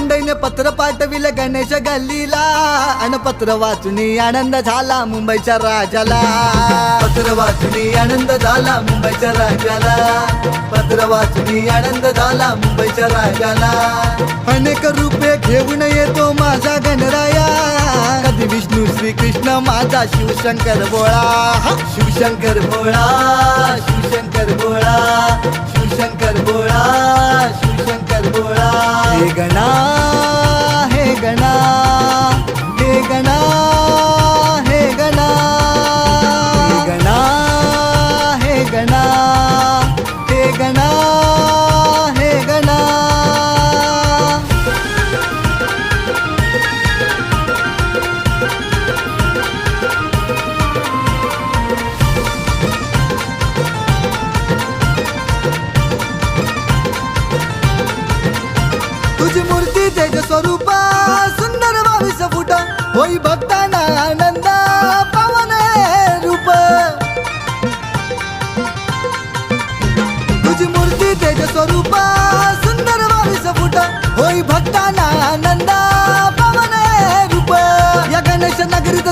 मंडईने पत्र पाठविले गणेश गल्लीला आणि पत्र वाचून आनंद झाला मुंबईच्या राजाला. पत्र वाचून आनंद झाला मुंबईच्या राजाला. पत्र वाचून आनंद झाला मुंबईच्या राजाला. अनेक रूपे घेऊन येतो माझा गणराया, कधी विष्णू श्री कृष्ण माझा शिवशंकर भोळा. शिवशंकर भोळा, शिवशंकर भोळा, शिवशंकर भोळा, शिवशंकर भोळा. हे गणा, हे गणा, हे गणा, हे गणा, हे गणा, हे गणा, हे गणा, हे गणा. तुझी मूर्ती तेज स्वरूप सुंदर 22 फूट, होई भक्तांना आनंद पावन रूप. तुझी मूर्ती तेज स्वरूप सुंदर 22 फूट, होई भक्तांना आनंद पावन रूप. या गणेश नगरीत